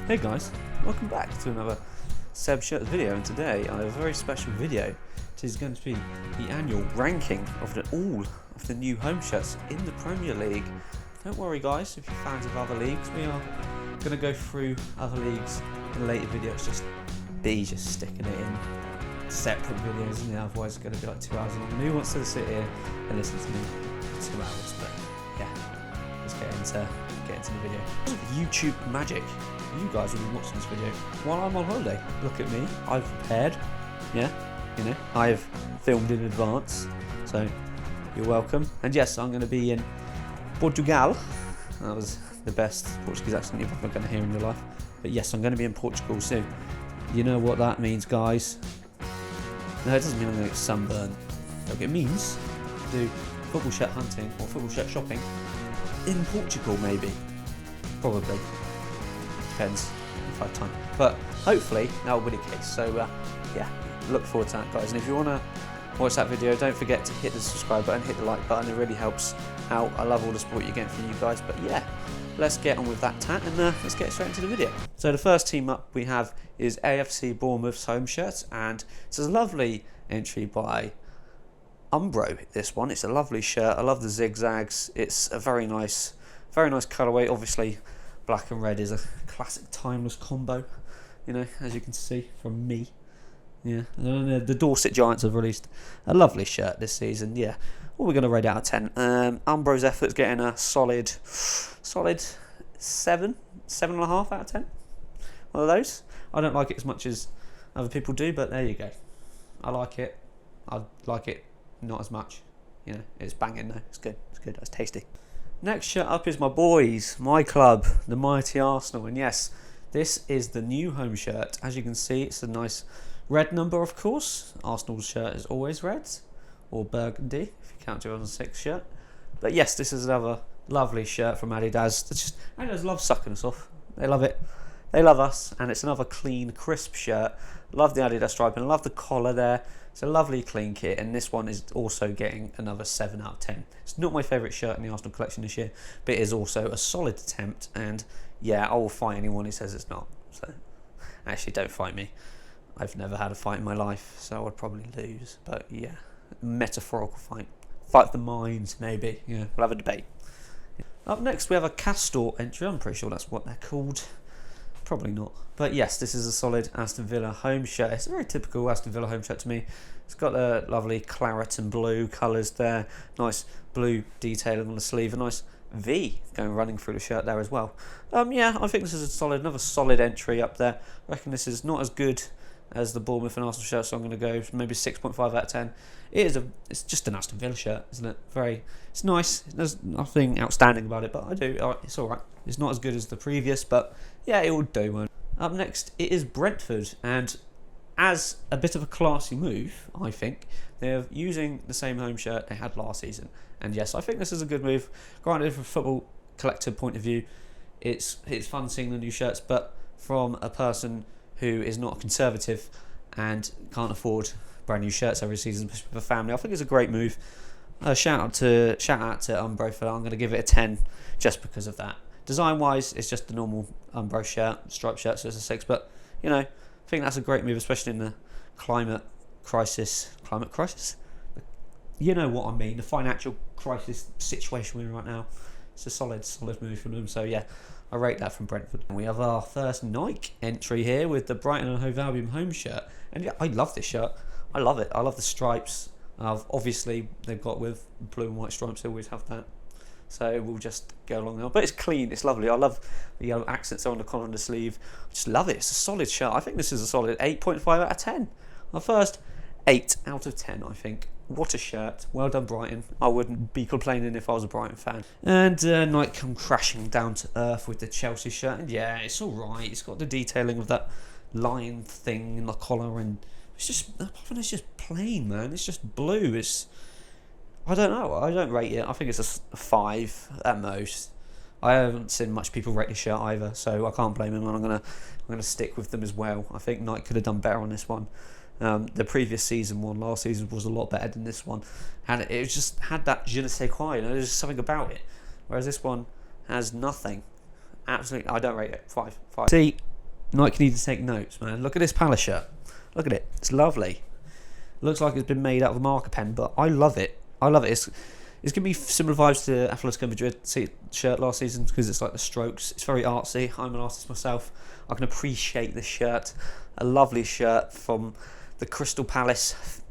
Hey guys, welcome back to another Seb Shirts video, and today I have a very special video. It is going to be the annual ranking of all of the new home shirts in the Premier League. Don't worry guys, if you're fans of other leagues, we are going to go through other leagues in later videos, just sticking it in separate videos, isn't it? Otherwise it's going to be like 2 hours long. Who wants to sit here and listen to me for 2 hours? But yeah, let's get into the video. YouTube magic. You guys will be watching this video while I'm on holiday. Look at me, I've prepared. Yeah, I've filmed in advance, so you're welcome. And yes, I'm going to be in Portugal. That was the best Portuguese accent you're ever going to hear in your life. But yes, I'm going to be in Portugal soon. You know what that means, guys? No, it doesn't mean I'm going to get sunburned. It means do football shirt hunting or football shirt shopping in Portugal, maybe. Probably. Depends if I have time. But hopefully that will be the case. So yeah, look forward to that, guys. And if you want to watch that video, don't forget to hit the subscribe button, hit the like button. It really helps out. I love all the support you're getting from you guys. But yeah, let's get on with that and let's get straight into the video. So the first team up we have is AFC Bournemouth's home shirt, and it's a lovely entry by Umbro. This one, it's a lovely shirt. I love the zigzags. It's a very nice colourway. Obviously, black and red is a classic timeless combo, as you can see from me. Yeah, and the Dorset Giants have released a lovely shirt this season. Yeah, what we're going to rate out of 10. Umbro's effort's getting a solid 7.5 out of 10. One of those. I don't like it as much as other people do, but there you go. I like it. I like it not as much. It's banging though. It's good. It's tasty. Next shirt up is my boys, my club, the mighty Arsenal. And yes, this is the new home shirt. As you can see, it's a nice red number, of course. Arsenal's shirt is always red, or burgundy, if you count 2006 shirt. But yes, this is another lovely shirt from Adidas. Adidas love sucking us off. They love it. They love us. And it's another clean, crisp shirt. Love the Adidas striping. I love the collar there. It's a lovely clean kit, and this one is also getting another 7 out of 10. It's not my favourite shirt in the Arsenal collection this year, but it is also a solid attempt, and yeah, I will fight anyone who says it's not. So actually, don't fight me. I've never had a fight in my life, so I would probably lose. But yeah, metaphorical fight. Fight of the minds, maybe. Yeah, we'll have a debate. Up next, we have a Castor entry. I'm pretty sure that's what they're called. Probably not. But yes, this is a solid Aston Villa home shirt. It's a very typical Aston Villa home shirt to me. It's got the lovely claret and blue colours there. Nice blue detailing on the sleeve. A nice V running through the shirt there as well. Yeah, I think this is another solid entry up there. I reckon this is not as good as the Bournemouth and Arsenal shirt, so I'm going to go maybe 6.5 out of 10. It's just an Aston Villa shirt, isn't it? It's nice. There's nothing outstanding about it, but it's alright. It's not as good as the previous, but yeah, it will do. Up next, it is Brentford, and as a bit of a classy move, I think, they're using the same home shirt they had last season. And yes, I think this is a good move. Granted, from a football collector point of view, it's fun seeing the new shirts, but from a person who is not conservative and can't afford brand new shirts every season, especially with a family, I think it's a great move. Shout out to Umbro for that. I'm going to give it a 10 just because of that. Design wise, it's just the normal Umbro shirt, striped shirt, so it's a 6. But I think that's a great move, especially in the climate crisis. You know what I mean? The financial crisis situation we're in right now. It's a solid move from them. So yeah, I rate that from Brentford. And we have our first Nike entry here with the Brighton and Hove Albion home shirt. And yeah, I love this shirt. I love it. I love the stripes. Obviously, they've got with blue and white stripes. They always have that. So we'll just go along now. But it's clean. It's lovely. I love the yellow accents on the collar and the sleeve. I just love it. It's a solid shirt. I think this is a solid 8.5 out of 10. Our first 8 out of 10, I think. What a shirt. Well done, Brighton. I wouldn't be complaining if I was a Brighton fan. And Nike come crashing down to earth with the Chelsea shirt. And yeah, it's alright. It's got the detailing of that lion thing in the collar, and it's just plain, man. It's just blue. I don't know. I don't rate it. I think it's a 5 at most. I haven't seen much people rate the shirt either, so I can't blame them, and I'm gonna stick with them as well. I think Nike could have done better on this one. The previous season one, last season, was a lot better than this one, and it just had that je ne sais quoi. There's just something about it, whereas this one has nothing. Absolutely, I don't rate it. 5. See, Nike need to take notes, man. Look at this Palace shirt. Look at it. It's lovely. Looks like it's been made out of a marker pen, but I love it. I love it. It's giving me similar vibes to Atletico Madrid shirt last season because it's like the strokes. It's very artsy. I'm an artist myself. I can appreciate this shirt. A lovely shirt from the Crystal Palace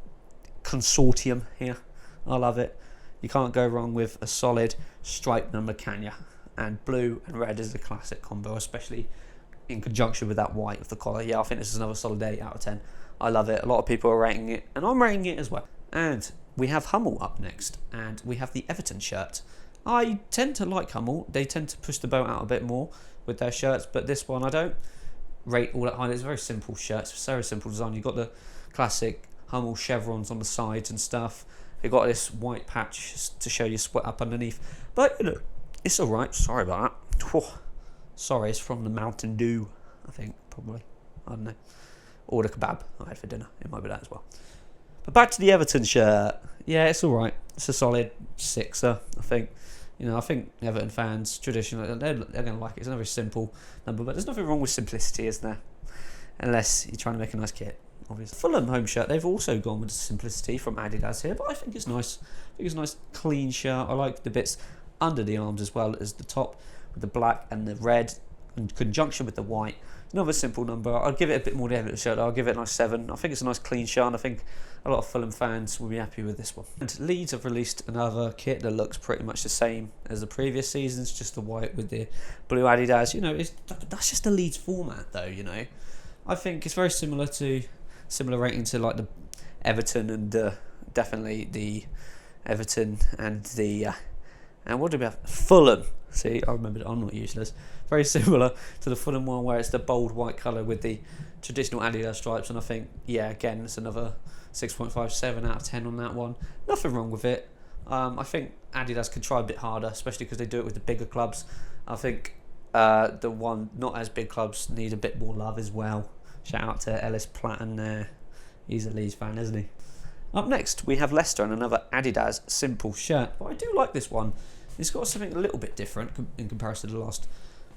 consortium here. I love it. You can't go wrong with a solid striped number, can ya? And blue and red is a classic combo, especially in conjunction with that white of the collar. Yeah, I think this is another solid 8 out of 10. I love it. A lot of people are rating it, and I'm rating it as well. And we have Hummel up next, and we have the Everton shirt. I tend to like Hummel. They tend to push the boat out a bit more with their shirts, but this one I don't rate all that high. It's a very simple shirt. It's a very simple design. You've got the classic Hummel chevrons on the sides and stuff. You've got this white patch to show your sweat up underneath. But, you know, it's alright. Sorry about that. Oh, sorry, it's from the Mountain Dew, I think, probably. I don't know. Or the kebab I had for dinner. It might be that as well. But back to the Everton shirt. Yeah, it's alright. It's a solid 6er, I think. You know, I think Everton fans, traditionally, they're going to like it. It's a very simple number, but there's nothing wrong with simplicity, is there? Unless you're trying to make a nice kit, obviously. Fulham home shirt, they've also gone with simplicity from Adidas here, but I think it's nice. I think it's a nice, clean shirt. I like the bits under the arms as well as the top with the black and the red in conjunction with the white. Another simple number. I'll give it a bit more to the shirt. I'll give it a nice 7. I think it's a nice clean shirt, and I think a lot of Fulham fans will be happy with this one. And Leeds have released another kit that looks pretty much the same as the previous seasons, just the white with the blue Adidas. You know, that's just the Leeds format, though. You know, I think it's very similar rating to like the Everton and definitely the Everton and the and what do we have? Fulham. See, I remembered. I'm not useless. Very similar to the Fulham one, where it's the bold white colour with the traditional Adidas stripes, and I think, yeah, again, it's another 6.5, 7 out of 10 on that one. Nothing wrong with it. I think Adidas could try a bit harder, especially because they do it with the bigger clubs. I think the one not as big clubs need a bit more love as well. Shout out to Ellis Platten there. He's a Leeds fan, isn't he? Up next, we have Leicester and another Adidas simple shirt. But I do like this one. It's got something a little bit different in comparison to the last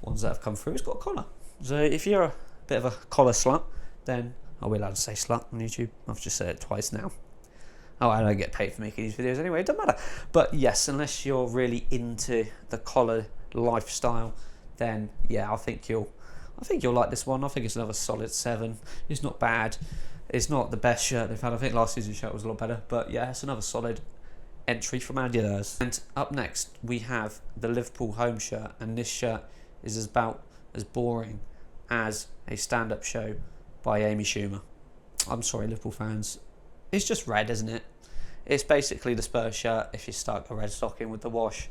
ones that have come through. It's got a collar. So if you're a bit of a collar slut, then are we allowed to say slut on YouTube? I've just said it twice now. Oh, I don't get paid for making these videos anyway. It doesn't matter. But yes, unless you're really into the collar lifestyle, then yeah, I think you'll like this one. I think it's another solid 7. It's not bad. It's not the best shirt they've had. I think last season's shirt was a lot better. But yeah, it's another solid entry from Adidas. And up next, we have the Liverpool home shirt. And this shirt is about as boring as a stand-up show by Amy Schumer. I'm sorry, Liverpool fans. It's just red, isn't it? It's basically the Spurs shirt if you stuck a red stocking with the wash,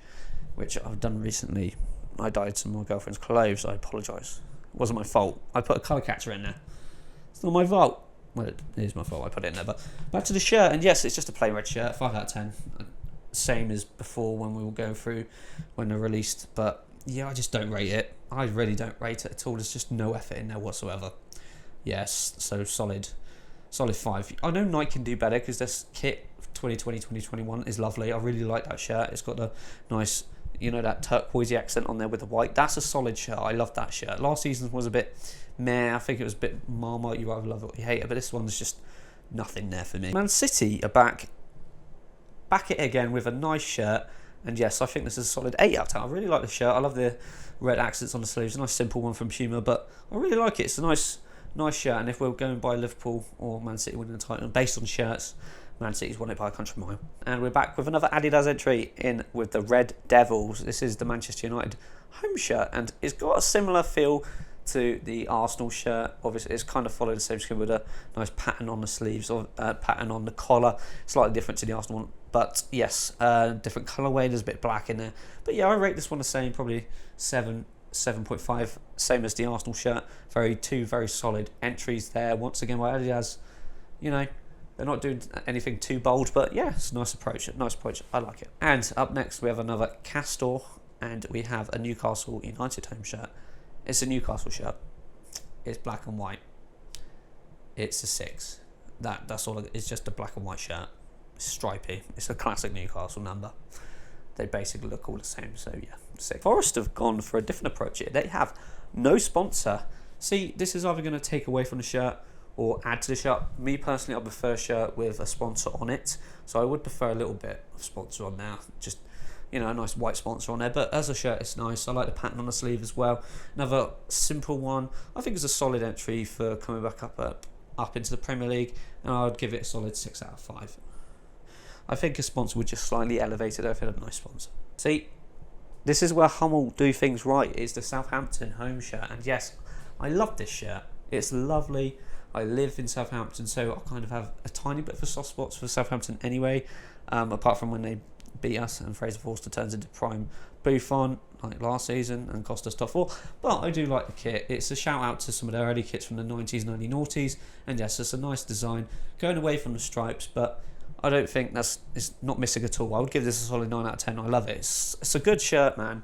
which I've done recently. I dyed some of my girlfriend's clothes. I apologise. It wasn't my fault. I put a colour catcher in there. It's not my fault. Well, it is my fault. I put it in there. But back to the shirt, and yes, it's just a plain red shirt. 5 out of 10. Same as before when we were going through when they're released. But yeah, I just don't rate it. I really don't rate it at all. There's just no effort in there whatsoever. Yes, so solid 5. I know Nike can do better because this kit 2020 2021 is lovely. I really like that shirt. It's got the nice, you know, that turquoise accent on there with the white. That's a solid shirt. I love that shirt. Last season's was a bit meh. I think it was a bit Marmite. You either love it or you hate it, but this one's just nothing there for me. Man City are back it again with a nice shirt, and yes, I think this is a solid 8 out of 10. I really like the shirt. I love the red accents on the sleeves. A nice simple one from Puma, but I really like it. It's a nice shirt, and if we're going by Liverpool or Man City winning the title based on shirts, Man City's won it by a country mile. And we're back with another Adidas entry in with the Red Devils. This is the Manchester United home shirt, and it's got a similar feel to the Arsenal shirt. Obviously, it's kind of followed the same scheme with a nice pattern on the sleeves or pattern on the collar. Slightly different to the Arsenal one, but yes, different colourway. There's a bit of black in there. But yeah, I rate this one the same, probably 7.5, same as the Arsenal shirt. Two very solid entries there. Once again, by Adidas, you know, they're not doing anything too bold, but yeah, it's a nice approach. I like it. And up next, we have another Castor, and we have a Newcastle United home shirt. It's a Newcastle shirt. It's black and white. It's a 6. That's all. It's just a black and white shirt. It's stripy. It's a classic Newcastle number. They basically look all the same. So yeah, 6. Forest have gone for a different approach here. They have no sponsor See, this is either going to take away from the shirt or add to the shirt. Me personally, I prefer a shirt with a sponsor on it, so I would prefer a little bit of sponsor on there, just, you know, a nice white sponsor on there. But as a shirt, it's nice. I like the pattern on the sleeve as well. Another simple one, I think it's a solid entry for coming back up into the Premier League, and I would give it a solid 6 out of 5. I think a sponsor would just slightly elevate it if it had a nice sponsor. See, this is where Hummel do things right. It's the Southampton home shirt, and yes, I love this shirt. It's lovely. I live in Southampton, so I kind of have a tiny bit of a soft spot for Southampton anyway, apart from when they beat us and Fraser Forster turns into prime Buffon like last season and cost us top 4. But I do like the kit. It's a shout out to some of their early kits from the 90s, 1990s, and yes, it's a nice design going away from the stripes, but I don't think it's not missing at all. I would give this a solid 9 out of 10. I love it. It's a good shirt, man.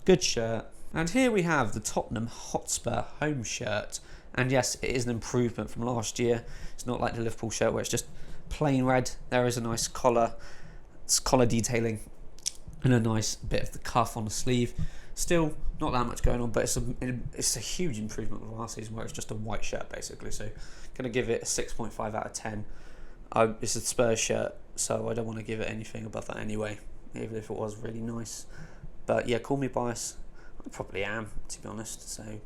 Good shirt. And here we have the Tottenham Hotspur home shirt. And yes, it is an improvement from last year. It's not like the Liverpool shirt where it's just plain red. There is a nice collar. It's collar detailing and a nice bit of the cuff on the sleeve. Still not that much going on, but it's a huge improvement from last season where it's just a white shirt basically. So going to give it a 6.5 out of 10. It's a Spurs shirt, so I don't want to give it anything above that anyway, even if it was really nice. But yeah, call me biased. I probably am, to be honest. So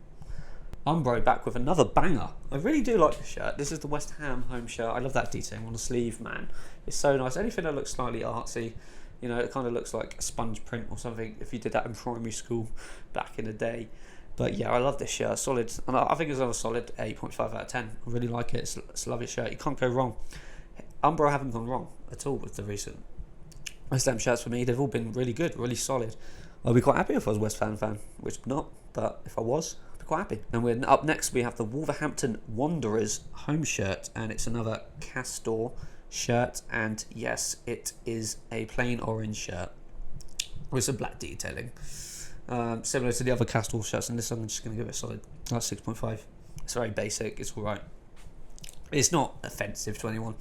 Umbro back with another banger. I really do like the shirt. This is the West Ham home shirt. I love that detailing on the sleeve, man. It's so nice. Anything that looks slightly artsy, you know, it kind of looks like a sponge print or something if you did that in primary school back in the day. But yeah, I love this shirt. Solid. And I think it's a solid 8.5 out of 10. I really like it. It's a lovely shirt. You can't go wrong. Umbro haven't gone wrong at all with the recent West Ham shirts for me. They've all been really good, really solid. I'd be quite happy if I was a West Ham fan, which I'm not, but if I was, I'd be quite happy. And up next we have the Wolverhampton Wanderers home shirt, and it's another Castor shirt, and yes, it is a plain orange shirt with some black detailing. Similar to the other Castor shirts, and this one I'm just going to give it a solid 6.5. It's very basic, it's alright. It's not offensive to anyone.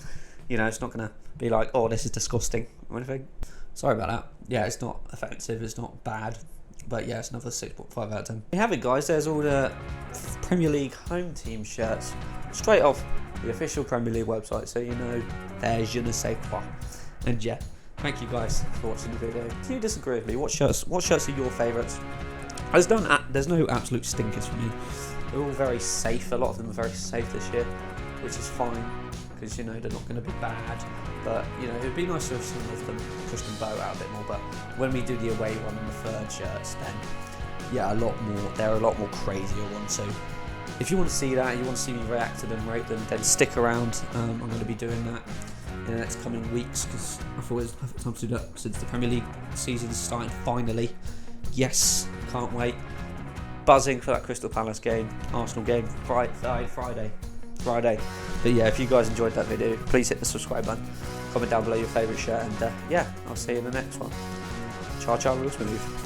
You know, it's not going to be like, oh, this is disgusting or anything. Sorry about that. Yeah, it's not offensive, it's not bad. But yeah, it's another 6.5 out of 10. There you have it, guys. There's all the Premier League home team shirts straight off the official Premier League website, so you know there's je ne sais quoi. And yeah, thank you guys for watching the video. Do you disagree with me? What shirts are your favourites? There's no absolute stinkers for me. They're all very safe. A lot of them are very safe this year, which is fine, because you know they're not going to be bad. But you know, it would be nice if some of them pushed the bow out a bit more. But when we do the away one and the third shirts, then yeah, there are a lot more crazier ones. So if you want to see that, you want to see me react to them, rate them, then stick around. I'm going to be doing that in the next coming weeks, because I thought it was the perfect time to do that since the Premier League season is starting finally. Yes, can't wait. Buzzing for that Crystal Palace game, Arsenal game, Friday. But yeah, if you guys enjoyed that video, please hit the subscribe button, comment down below your favourite shirt, and yeah, I'll see you in the next one. Ciao, real smooth.